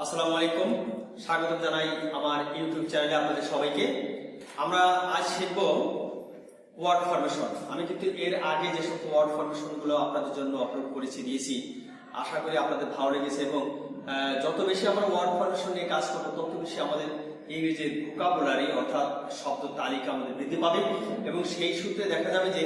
আসসালামু আলাইকুম, স্বাগত জানাই আমার ইউটিউব চ্যানেলে আপনাদের সবাইকে। আমরা আজ শিখব ওয়ার্ড ফরমেশন। আমি কিন্তু এর আগে যে সব ওয়ার্ড ফরমেশনগুলো আপনাদের জন্য আপলোড করেছি দিয়েছি, আশা করি আপনাদের ভালো লেগেছে এবং যত বেশি আমরা ওয়ার্ড ফরমেশন নিয়ে কাজ করবো তত বেশি আমাদের ইংরেজির ভোকাবুলারি অর্থাৎ শব্দ তালিকা আমাদের বৃদ্ধি পাবে এবং সেই সূত্রে দেখা যাবে যে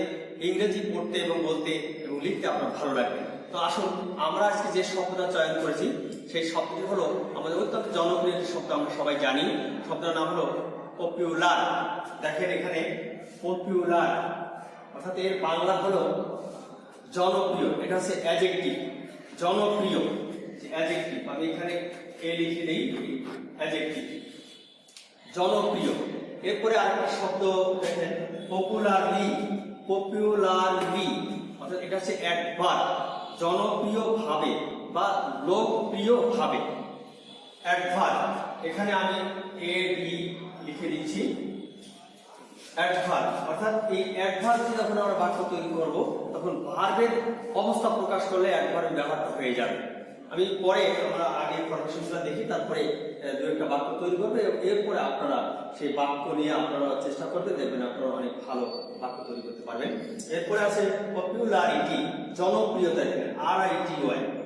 ইংরেজি পড়তে এবং বলতে এবং লিখতে আপনার ভালো লাগবে। তো আসুন আমরা আজকে যে শব্দটা চয়ন করেছি সেই শব্দটি হলো আমাদের অত্যন্ত জনপ্রিয় একটি শব্দ, আমরা সবাই জানি। শব্দের নাম হলো পপুলার। দেখেন এখানে পপুলার অর্থাৎ এর বাংলা হলো জনপ্রিয়। এটা হচ্ছে অ্যাডজেক্টিভ, জনপ্রিয় অ্যাডজেক্টিভ। আমি এখানে এ লিখে দিই, অ্যাডজেক্টিভ জনপ্রিয়। এরপরে আরেকটা শব্দ দেখেন পপুলারলি, পপুলারলি অর্থাৎ এটা হচ্ছে অ্যাডভার্ব, জনপ্রিয় ভাবে বা লোকপ্রিয় ভাবে, অ্যাডভার্ব। এখানে আমি এ ডি লিখে দিচ্ছি, অ্যাডভার্ব অর্থাৎ এই অ্যাডভার্ব দিয়ে যখন আমরা বাক্য তৈরি করব তখন ভার্বের অবস্থা প্রকাশ করলে অ্যাডভার্বের ব্যবহারটা হয়ে যাবে। আমি পরে আমরা আগে ফরমেশনগুলো দেখি, তারপরে দু একটা বাক্য তৈরি করবে এবং এরপরে আপনারা সেই বাক্য নিয়ে আপনারা চেষ্টা করতে দেখবেন আপনারা অনেক ভালো বাক্য তৈরি করতে পারবেন। এরপরে আছে পপুলারিটি, জনপ্রিয়তা। RITY,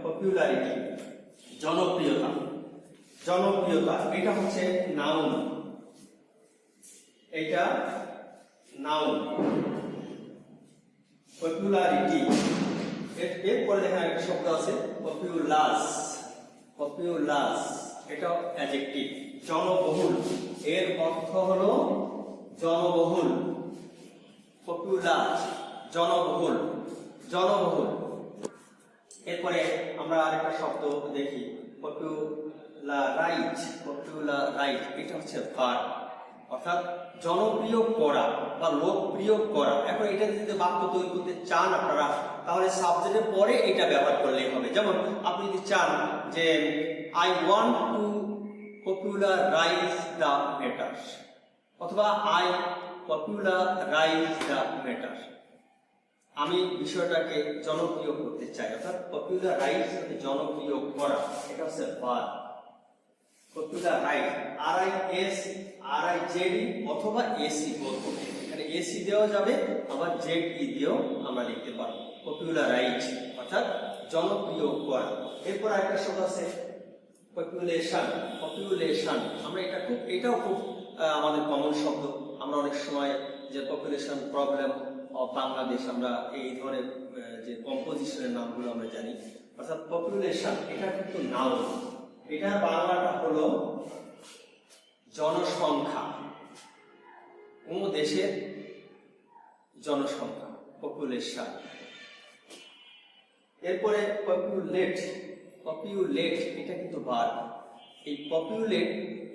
পপুলারিটি জনপ্রিয়তা, জনপ্রিয়তা। এটা হচ্ছে নাউন, এটা নাউন পপুলারিটি। এরপরে দেখেন একটা শব্দ আছে পপুলাস, পপুলাস এটা অ্যাডজেক্টিভ, জনবহুল। এর অর্থ হলো জনবহুল, পপুলাস জনবহুল, জনবহুল। এরপরে আমরা আরেকটা শব্দ দেখি পপুলারাইজ, পপুলারাইজ এটা হচ্ছে ভার্ব অর্থাৎ জনপ্রিয় করা বা লোকপ্রিয় করা। এখন এটা যদি বাক্য তৈরি করতে চান আপনারা তাহলে সাবজেক্টের পরে এটা ব্যবহার করলেই হবে। যেমন আপনি যদি চান যে I want to popularise the matter অথবা আই পপুলারাইজ দ্য ম্যাটার, আমি বিষয়টাকে জনপ্রিয় করতে চাই। অর্থাৎ পপুলারাইজ জনপ্রিয় করা, এটা হচ্ছে ভার্ব। পপুলারাইজ RISD অথবা AC বলবো, এখানে AC দেওয়া যাবে আবার ZE দিয়েও আমরা লিখতে পারবো। পপুলারাইজ অর্থাৎ জনপ্রিয় করা। এরপর একটা শব্দ আছে পপুলেশন, পপুলেশন। আমরা এটাও খুব আমাদের কমন শব্দ। আমরা অনেক সময় যে পপুলেশন প্রবলেম অফ বাংলাদেশ, আমরা এই ধরনের যে কম্পোজিশনের নামগুলো আমরা জানি। অর্থাৎ পপুলেশন এটা কিন্তু নাউন, এটার বাংলাটা হলো জনসংখ্যা, কোন দেশের জনসংখ্যা, পপুলেশন। এরপরে পপুলেট, পপুলেট এটা কিন্তু ভার্ব। এই পপুলেট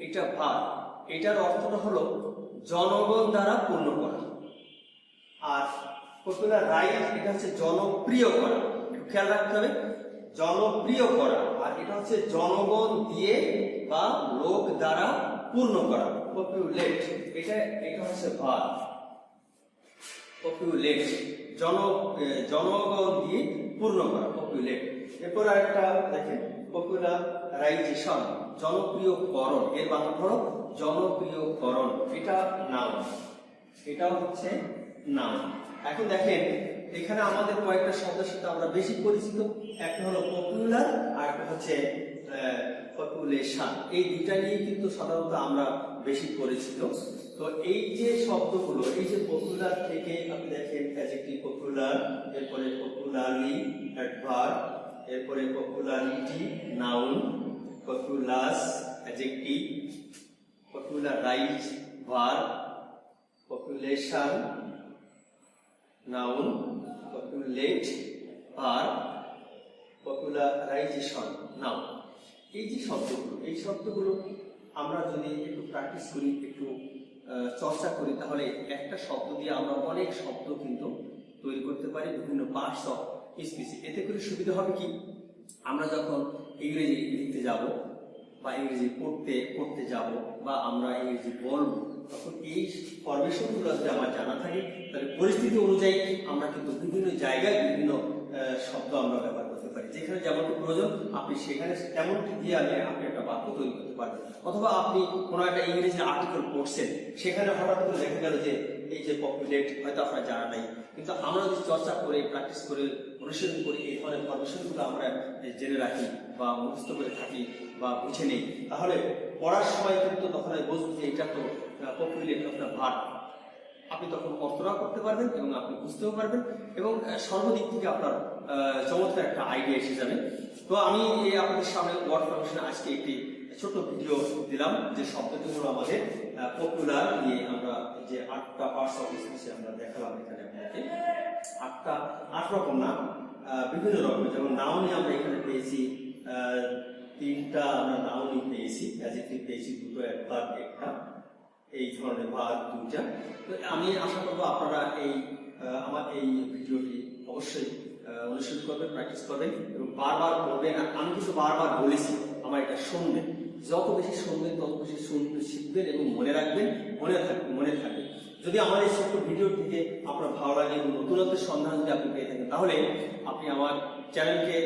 এটা ভার্ব, এটার অর্থটা হলো জনগণ দ্বারা পূর্ণ করা। আর পপুলারাইজ এটা হচ্ছে জনপ্রিয় করা, একটু খেয়াল রাখতে হবে, জনপ্রিয় করা। আর এটা হচ্ছে জনগণ দিয়ে বা লোক দ্বারা পূর্ণ করা, পপুলেট এটা হচ্ছে ভার্ব। পপুলেট জনগণ দিয়ে পূর্ণ করা, পপুলেট। এরপর আরেকটা দেখেন পপুলারাইজেশন, জনপ্রিয়করণ। এর বাংলা হলো জনপ্রিয়করণ, এটা নাউন, এটাও হচ্ছে নাউন। এখন দেখেন এখানে আমাদের কয়েকটা শব্দের সাথে আমরা বেশি পরিচিত, একটা হলো পপুলার আর একটা হচ্ছে পপুলেশন। এই দুইটা নিয়ে কিন্তু সাধারণত আমরা বেশি পরিচিত। তো এই যে শব্দগুলো, এই যে পপুলার থেকে আপনি দেখেন অ্যাডজেক্টিভ পপুলার, এরপরে পপুলারলি অ্যাডভার্ব, এরপরে popularity noun, populous adjective, popularize verb, population noun, populate verb, popularization noun. এই যে শব্দগুলো, এই শব্দগুলো আমরা যদি একটু প্র্যাকটিস করি, একটু চর্চা করি, তাহলে একটা শব্দ দিয়ে আমরা অনেক শব্দ কিন্তু তৈরি করতে পারি, বিভিন্ন পার্টস অফ স্পিচ। এতে করে সুবিধা হবে কি, আমরা যখন ইংরেজি লিখতে যাব বা ইংরেজি পড়তে যাব বা আমরা ইংরেজি বলবো, তখন এই ফরমেশনগুলো যদি আমার জানা থাকে তাহলে পরিস্থিতি অনুযায়ী আমরা কিন্তু বিভিন্ন জায়গায় বিভিন্ন শব্দ আমরা ব্যবহার করতে পারি। যেখানে যেমনটি প্রয়োজন আপনি সেখানে তেমনটি দিয়ে আপনি একটা বাক্য তৈরি করতে পারবেন। অথবা আপনি কোনো একটা ইংরেজি আর্টিকেল পড়ছেন, সেখানে হঠাৎ করে দেখা গেল যে এই যে পপুলেট হয়তো আপনার জানা নাই, কিন্তু আমরা যদি চর্চা করে প্র্যাকটিস করে অনুশীলন করি, এই ধরনের ফরমেশনগুলো আমরা জেনে রাখি বা মুখস্থ করে থাকি বা বুঝে নিই, তাহলে পড়ার সময় কিন্তু তখন বুঝবো যে এটা তো পপুলেট আপনার ভার্ব। আপনি তখন অর্থনা করতে পারবেন এবং আপনি বুঝতেও পারবেন এবং সর্বদিক থেকে আপনার চমৎকার একটা আইডিয়া এসে যাবে। তো আমি আপনাদের সামনে ওয়ার্ড ফরমেশনে আজকে একটি ছোট ভিডিও দিলাম, যে শব্দটি হলো আমাদের পপুলার নিয়ে। আমরা যে 8টা পার্টস অফ স্পিচ আমরা দেখালাম এখানে আপনাকে, 8 রকম নাম, বিভিন্ন রকম। যেমন নাউনি আমরা এখানে পেয়েছি 3টা, আমরা নাউনি পেয়েছি, অ্যাডজেক্টিভ পেয়েছি 2টো, অ্যাডভার্ব 1টা, এই ধরনের ভাগ 2টা। তো আমি আশা করবো আপনারা আমার এই ভিডিওটি অবশ্যই অনুশীলন করবেন, প্র্যাকটিস করবেন এবং বারবার পড়বেন। আমি কিন্তু বারবার বলেছি আমার এটা শুনবেন, যত বেশি শুনবেন তত বেশি শিখবেন এবং মনে রাখবেন, মনে থাকবে। যদি আমার এই ছোট্ট ভিডিও থেকে আপনার ভালো লাগে এবং নতুনত্বের সন্ধান যদি আপনি পেয়ে থাকেন, তাহলে আপনি আমার চ্যানেলকে,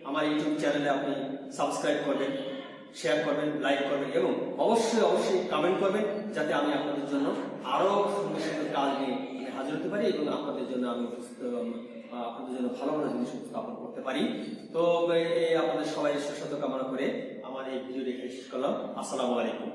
আমার ইউটিউব চ্যানেলে আপনি সাবস্ক্রাইব করবেন, শেয়ার করবেন, লাইক করবেন এবং অবশ্যই কমেন্ট করবেন, যাতে আমি আপনাদের জন্য আরো সুন্দর সুন্দর কাজ নিয়ে হাজির হতে পারি এবং আপনাদের জন্য ভালো ভালো জিনিস উপস্থাপন করতে পারি। তো আপনাদের সবাই সুস্বাস্থ্য কামনা করে আমার এই ভিডিওটি শেষ করলাম। আসসালামু আলাইকুম।